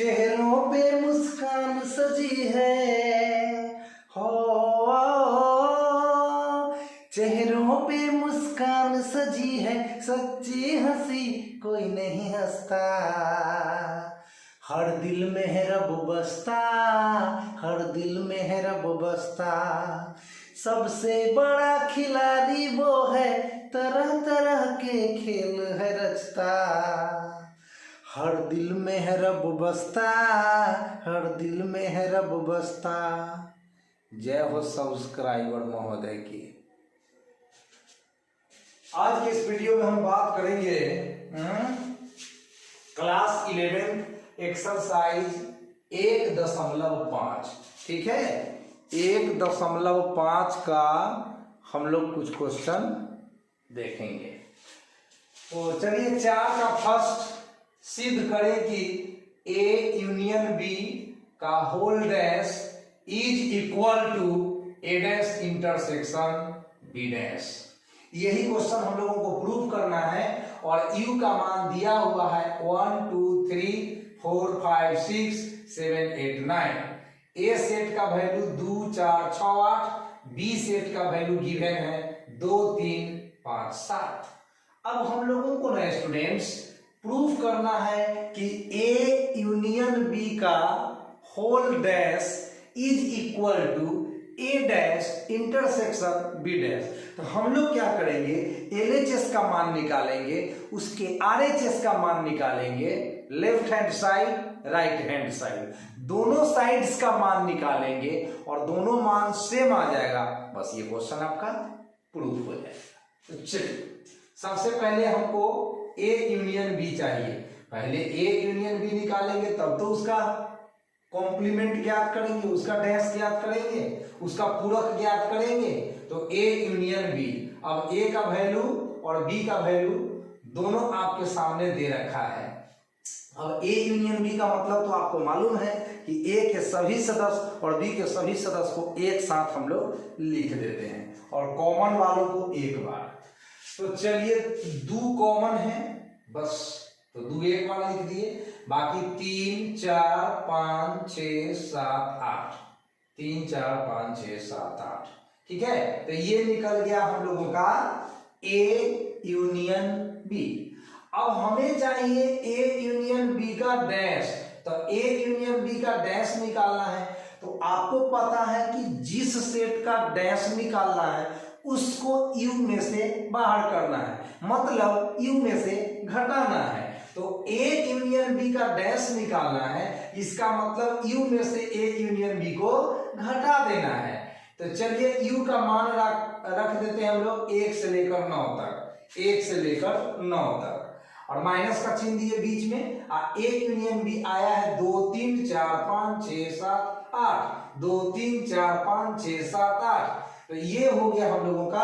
चेहरों पे मुस्कान सजी है हो, चेहरों पे मुस्कान सजी है, सच्ची हंसी कोई नहीं हंसता। हर दिल में है रब बसता, हर दिल में है रब बसता। सबसे बड़ा खिलाड़ी वो है, तरह तरह के खेल है रचता। हर दिल में है रब बसता, हर दिल में है रब बसता। जय हो सब्सक्राइबर महोदय की। आज के इस वीडियो में हम बात करेंगे क्लास 11 एक्सरसाइज 1.5। ठीक है, 1.5 का हम लोग कुछ क्वेश्चन देखेंगे। तो चलिए 4 का फर्स्ट सिद्ध करें कि A यूनियन B का whole dash is equal to A dash intersection B dash. यही क्वेश्चन हम लोगों को प्रूव करना है और U का मान दिया हुआ है 1 2 3 4 5 6 7 8 9। A सेट का वैल्यू 2 4 6 8, B सेट का वैल्यू गिवन है 2 3 5 7। अब हम लोगों को ना स्टूडेंट्स प्रूफ करना है कि A यूनियन B का whole dash is equal to A dash intersection B dash. तो हम लोग क्या करेंगे, LHS का मान निकालेंगे, उसके RHS का मान निकालेंगे, left hand side right hand side, दोनों साइड्स का मान निकालेंगे और दोनों मान सेम आ जाएगा। बस ये क्वेश्चन आपका प्रूफ हो जाएगा। तो चलिए सबसे पहले हमको A यूनियन B चाहिए। पहले A यूनियन B निकालेंगे तब तो उसका कॉम्प्लीमेंट ज्ञात करेंगे, उसका डैश ज्ञात करेंगे, उसका पूरक ज्ञात करेंगे। तो A यूनियन B, अब A का वैल्यू और B का वैल्यू दोनों आपके सामने दे रखा है। अब A यूनियन B का मतलब तो आपको मालूम है कि A के सभी सदस्य और B के सभी सदस्य को एक साथ हम लोग लिख देते हैं और कॉमन वालों को एक बार। तो चलिए 2 कॉमन है बस, तो 2 एक बार लिख दिए, बाकी 3 4 5 6 7 8, 3 4 5 6 7 8। ठीक है, तो ये निकल गया हम लोगों का A यूनियन B। अब हमें चाहिए A यूनियन B का डैश। तो A यूनियन B का डैश निकालना है। तो आपको पता है कि जिस सेट का डैश निकालना है उसको U में से बाहर करना है, मतलब U में से घटाना है। तो A यूनियन B का डैश निकालना है, इसका मतलब U में से A यूनियन B को घटा देना है। तो चलिए U का मान रख देते हैं हम लोग 1 से लेकर 9 तक, 1 से लेकर 9 तक, और माइनस का चिन्ह दिए बीच में। A यूनियन B आया है 2 3 4 5 6 7 8, 2 3 4 5 6 7 8। तो ये हो गया हम लोगों का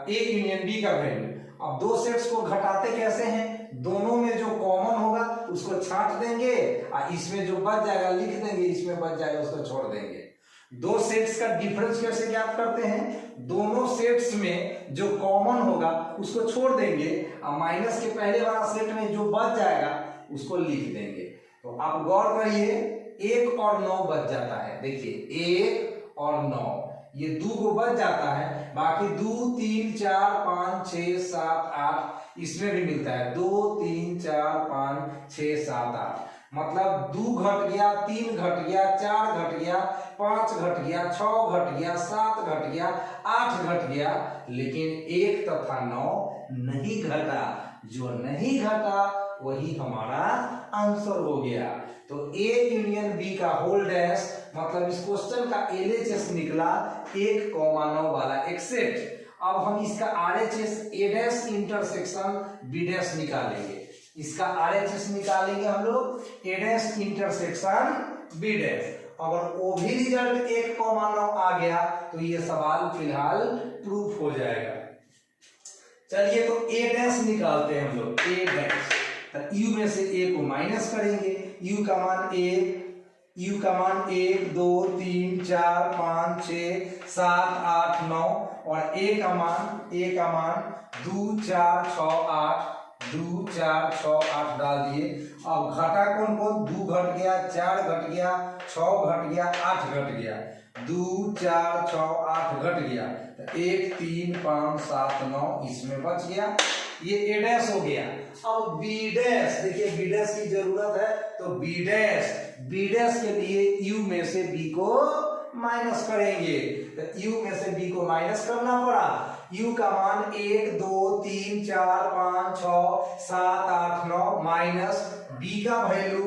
A यूनियन B का वैल्यू। अब 2 सेट्स को घटाते कैसे हैं, दोनों में जो कॉमन होगा उसको छांट देंगे और इसमें जो बच जाएगा लिख देंगे, इसमें बच जाएगा उसको छोड़ देंगे। 2 सेट्स का डिफरेंस कैसे ज्ञात करते हैं, दोनों सेट्स में जो कॉमन होगा उसको छोड़ देंगे और माइनस के पहले वाला सेट में जो बच जाएगा उसको लिख देंगे। तो आप गौर करिए 1 और 9 बच जाता है। देखिए 1 और 9 ये 2 को बच जाता है, बाकी 2 3 4 5 6 7 8 इसमें भी मिलता है 2 3 4 5 6 7 8। मतलब 2 घट गया, 3 घट गया, 4 घट गया, 5 घट गया, 6 घट गया, 7 घट गया, 8 घट गया, लेकिन 1 तथा 9 नहीं घटा। जो नहीं घटा वही हमारा आंसर हो गया। तो A यूनियन B का होल डैश मतलब इस क्वेश्चन का LHS निकला 1,9 वाला एक सेट। अब हम इसका RHS A dash intersection B dash निकालेंगे। इसका RHS निकालेंगे हम लोग A dash intersection B dash. अगर वो भी रिजल्ट 1,9 आ गया तो ये सवाल फिलहाल प्रूफ हो जाएगा। चलिए तो A डैश निकालते हैं हम लोग। A डैश U में से A को माइनस करेंगे, U का मान 1 2 3 4 5 6 7 8 9 और A का मान 2 4 6 8 2 4 6 8 डाल दिए। अब घटा कौन कौन, 2 घट गया, 4 घट गया, 6 घट गया, 8 घट गया, 2 4 6 8 घट गया, तो 1 3 5 7 9 इसमें बच गया, ये ए डैश हो गया। अब बी डैश, देखिए बी डैश की जरूरत है, तो बी डैश के लिए यू में से बी को माइनस करेंगे, तो यू में से बी को माइनस करना पड़ा। यू का मान 1 2 3 4 5 6 7 8 9 माइनस बी का वैल्यू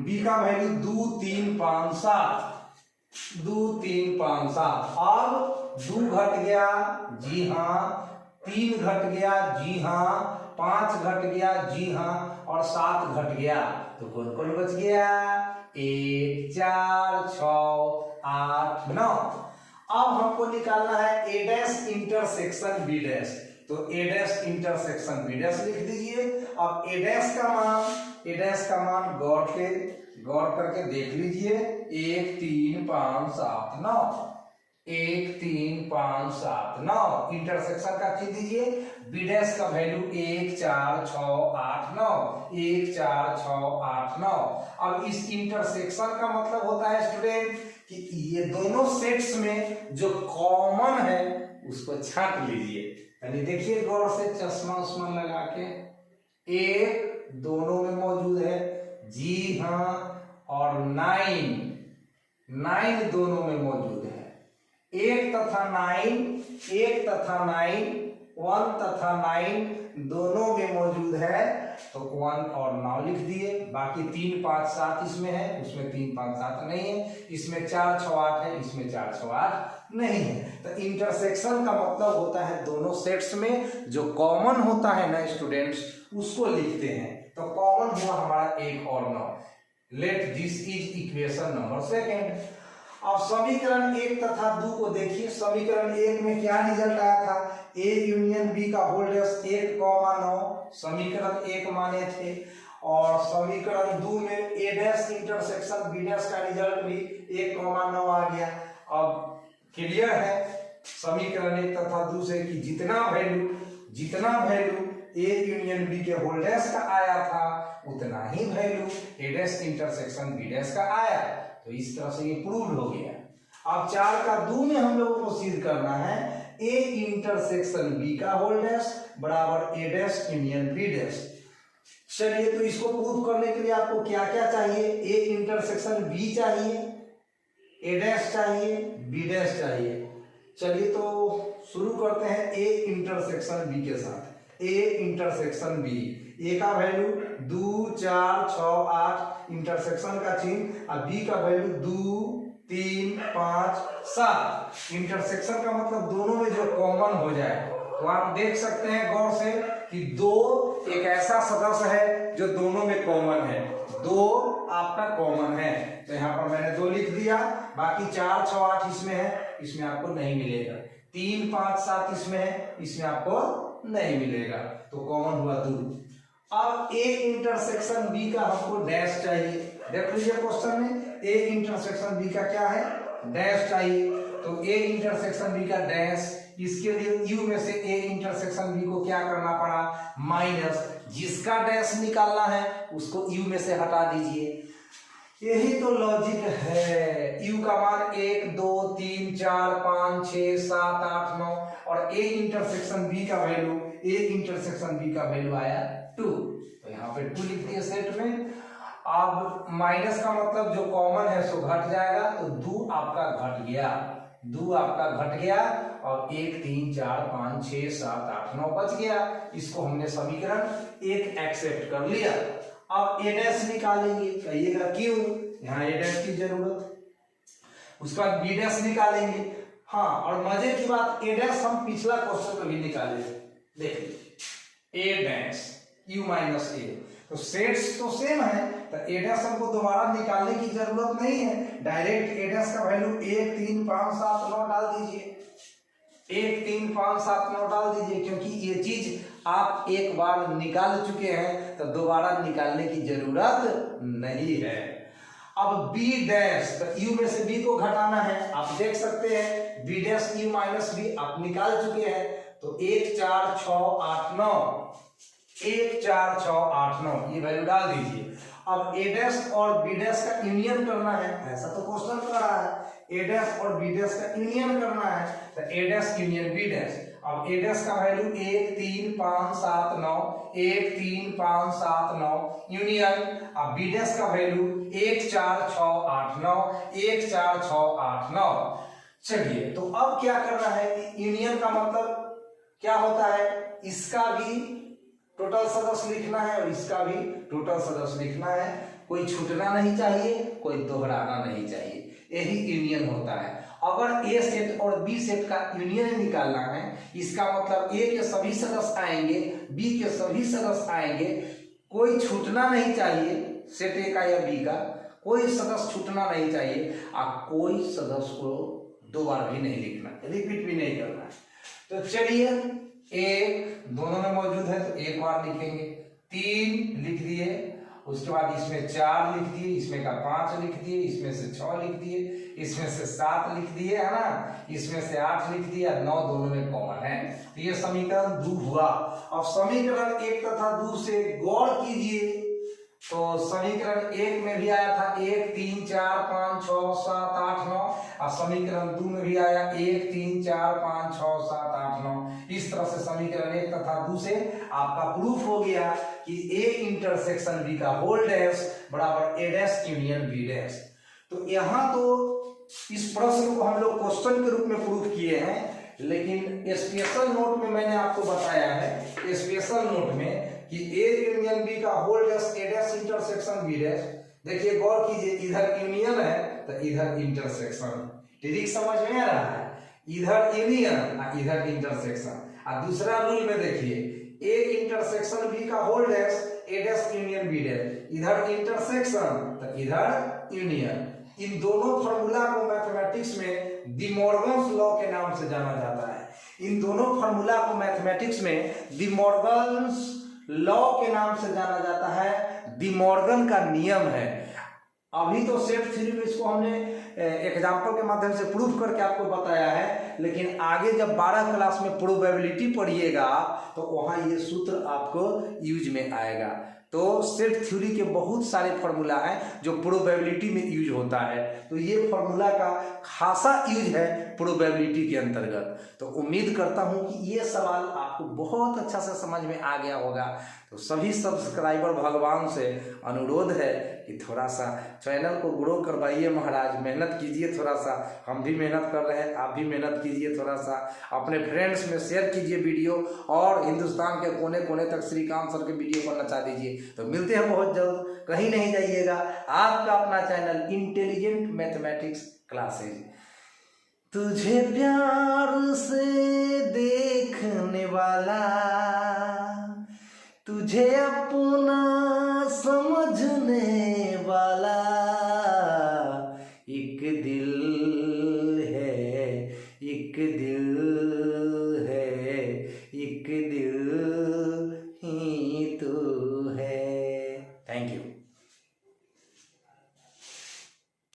बी का वैल्यू 2 3 5 7 2 3 5 7। अब 2 घट गया, जी हाँ, 3 घट गया, जी हाँ, 5 घट गया, जी हाँ, और 7 घट गया, तो कौन कौन बच गया, 1 4 6 8 9। अब हमको निकालना है ए डैश इंटरसेक्शन बी डैश, तो ए डैश इंटरसेक्शन बी डैश लिख दीजिए। अब ए डैश का मान गौर करके देख लीजिए, 1 3 5 7 9, 1 3 5 7 9, इंटरसेक्शन का चिन्ह दीजिए। बी डैश का वैल्यू 1 4 6 8 9, 1 4 6 8 9। अब इस इंटरसेक्शन का मतलब होता है स्टूडेंट कि ये दोनों सेट्स में जो कॉमन है उसको छांट लीजिए। यानी देखिए गौर से, चश्मा उस्मा लगा के, एक दोनों में मौजूद है, जी हाँ, और 9 दोनों में मौजूद है, 1 तथा 9 1 तथा 9 दोनों में मौजूद है, तो 1 और 9 लिख दिए। बाकी 3 5 7 इसमें है, उसमें 3 5 7 नहीं है, इसमें 4 6 8 है, इसमें 4 6 8 नहीं है। तो इंटरसेक्शन का मतलब होता है दोनों सेट्स में जो कॉमन होता है ना स्टूडेंट्स, उसको लिखते हैं। तो कॉमन हुआ हमारा 1 और 9। Let this is equation number 2। अब समीकरण 1 तथा 2 को देखिए। समीकरण 1 में क्या रिजल्ट आया था, ए यूनियन बी का होल डैश 1, 9 समीकरण 1 माने थे, और समीकरण 2 में ए डैश इंटरसेक्शन बी डैश का रिजल्ट भी 1, 9 आ गया। अब क्लियर है समीकरण 1 तथा 2 से कि जितना वैल्यू ए यूनियन बी के होल डैश का आया था, उतना ही वैल्यू ए डैश इंटरसेक्शन बी डैश का आया। तो इस तरह से ये प्रूव हो गया। अब 4 का 2 में हम लोगों को सिद्ध करना है, ए इंटरसेक्शन बी का होल डैश बराबर ए डैश यूनियन बी डैश। चलिए, तो इसको प्रूव करने के लिए आपको क्या क्या चाहिए, ए इंटरसेक्शन बी चाहिए, ए डैश चाहिए, बी डैश चाहिए। चलिए तो शुरू करते हैं ए इंटरसेक्शन बी के साथ। ए इंटरसेक्शन बी, ए का वैल्यू 2 4 6 8 इंटरसेक्शन का चिन्ह, और बी का वैल्यू 2 3 5 7। इंटरसेक्शन का मतलब दोनों में जो कॉमन हो जाए। तो आप देख सकते हैं गौर से कि 2 एक ऐसा सदस्य है जो दोनों में कॉमन है, 2 आपका कॉमन है, तो यहाँ पर मैंने 2 लिख दिया। बाकी 4 6 8 इसमें है, इसमें आपको नहीं मिलेगा। 3 5 7 इसमें है, इसमें आपको नहीं मिलेगा, तो कॉमन हुआ 2। अब ए इंटरसेक्शन बी का हमको डैश चाहिए। देख लीजिए क्वेश्चन में ए इंटरसेक्शन बी का क्या है, डैश चाहिए। तो ए इंटरसेक्शन बी का डैश, इसके लिए यू में से ए इंटरसेक्शन बी को क्या करना पड़ा, माइनस, जिसका डैश निकालना है उसको यू में से हटा दीजिए। यही तो लॉजिक है। यू का मान 1 2 3 4 5 6 7 8 9, और ए इंटरसेक्शन बी का वैल्यू आया 2, तो यहाँ पे 2 लिख दिए सेट में। अब माइनस का मतलब जो कॉमन है सो घट जाएगा, तो 2 आपका घट गया, और 1 3 4 5 6 7 8 9 बच गया। इसको हमने समीकरण 1 एक्सेप्ट कर लिया। अब ए डैश निकालेंगे, कहिएगा क्यों, यहाँ ए डैश की जरूरत, उसके बाद बी डैश निकालेंगे। हाँ, और मजे की बात, ए डैश हम पिछला क्वेश्चन में भी निकाले थे, देख लीजिए, ए डैश यू माइनस ए, तो सेट्स तो सेम है, तो ए डैश हमको दोबारा निकालने की जरूरत नहीं है। डायरेक्ट ए डैश का वैल्यू 1 3 5 7 9 डाल दीजिए, 1 3 5 7 9 डाल दीजिए, क्योंकि ये चीज आप एक बार निकाल चुके हैं, तो दोबारा निकालने की जरूरत नहीं है। अब बी डैश, तो यू में से बी को घटाना है, आप देख सकते हैं B dash U minus B आप निकाल चुके हैं, तो 1 4 6 8 9, 1 4 6 8 9 ये वैल्यू डाल दीजिए। अब ए डैश और बी डैश का यूनियन करना है, ऐसा तो क्वेश्चन कर रहा है। ए डैश और बी डैश का यूनियन करना है, तो ए डैश यूनियन बी डैश। अब ए डैश का वैल्यू 1 3 5 7 9, 1 3 5 7 9 यूनियन। अब बी डैश का वैल्यू 1 4 6 8 9, 1 4 6 8 9। चलिए, तो अब क्या करना है, यूनियन का मतलब क्या होता है, इसका भी टोटल सदस्य लिखना है और इसका भी टोटल सदस्य लिखना है। कोई छूटना नहीं चाहिए, कोई दोहराना नहीं चाहिए, यही यूनियन होता है। अगर ए सेट और बी सेट का यूनियन निकालना है, इसका मतलब ए के सभी सदस्य आएंगे, बी के सभी सदस्य आएंगे, कोई छूटना नहीं चाहिए, सेट ए का या बी का कोई सदस्य छूटना नहीं चाहिए, और कोई सदस्य को दो बार भी नहीं लिखना, रिपीट भी नहीं करना है। तो चलिए, एक दोनों में मौजूद है तो एक बार लिखेंगे, 3 लिख दिए, उसके बाद इसमें 4 लिख दिए, इसमें का 5 लिख दिए, इसमें से 6 लिख दिए, इसमें से 7 लिख दिए, है ना, इसमें से 8 लिख दिया, 9 दोनों में कॉमन है। तो ये समीकरण 2 हुआ। अब समीकरण 1 तथा 2 से गौर कीजिए, तो समीकरण 1 में भी आया था 1 3 4 5 6 7 8 9, और समीकरण 2 में भी आया 1 3 4 5 6 7 8 9। इस तरह से समीकरण 1 तथा 2 से आपका प्रूफ हो गया कि ए इंटरसेक्शन बी का होल डैश बराबर ए डैश यूनियन बी डैश। तो यहाँ तो इस प्रश्न को हम लोग क्वेश्चन के रूप में प्रूफ किए हैं, लेकिन स्पेशल नोट में मैंने आपको बताया है, स्पेशल नोट में, कि ए यूनियन बी का होल डैश ए डैश इंटरसेक्शन बी डैश। देखिए, गौर कीजिए, इधर यूनियन है तो इधर इंटरसेक्शन। ठीक समझ में आ रहा है, इधर यूनियन और इधर इंटरसेक्शन। और दूसरा रूल में देखिए, ए इंटरसेक्शन बी का होल डैश ए डैश यूनियन बी डैश, इधर इंटरसेक्शन तो इधर यूनियन। इन दोनों फार्मूला को मैथमेटिक्स में डी मॉर्गन्स लॉ के नाम से जाना जाता है। इन दोनों फार्मूला को मैथमेटिक्स में डी मॉर्गन्स लॉ के नाम से जाना जाता है। डी मॉर्गन का नियम है। अभी तो सेट थ्योरी में इसको हमने एग्जाम्पल के माध्यम से प्रूफ करके आपको बताया है, लेकिन आगे जब 12 क्लास में प्रोबेबिलिटी पढ़िएगा तो वहां ये सूत्र आपको यूज में आएगा। तो सेट थ्योरी के बहुत सारे फार्मूला हैं जो प्रोबेबिलिटी में यूज होता है, तो ये फार्मूला का खासा यूज है प्रोबेबिलिटी के अंतर्गत। तो उम्मीद करता हूं कि ये सवाल आपको बहुत अच्छा से समझ में आ गया होगा। तो सभी सब्सक्राइबर भगवान से अनुरोध है कि थोड़ा सा चैनल को ग्रो करवाइए महाराज, मेहनत कीजिए थोड़ा सा, हम भी मेहनत कर रहे हैं, आप भी मेहनत कीजिए थोड़ा सा, अपने फ्रेंड्स में शेयर कीजिए वीडियो, और हिंदुस्तान के कोने कोने तक श्रीकांत सर के वीडियो को नचा दीजिए। तो मिलते हैं बहुत जल्द, कहीं नहीं जाइएगा। आपका अपना चैनल इंटेलिजेंट मैथमेटिक्स क्लासेज। तुझे प्यार से देखने वाला, तुझे अपना समझने वाला,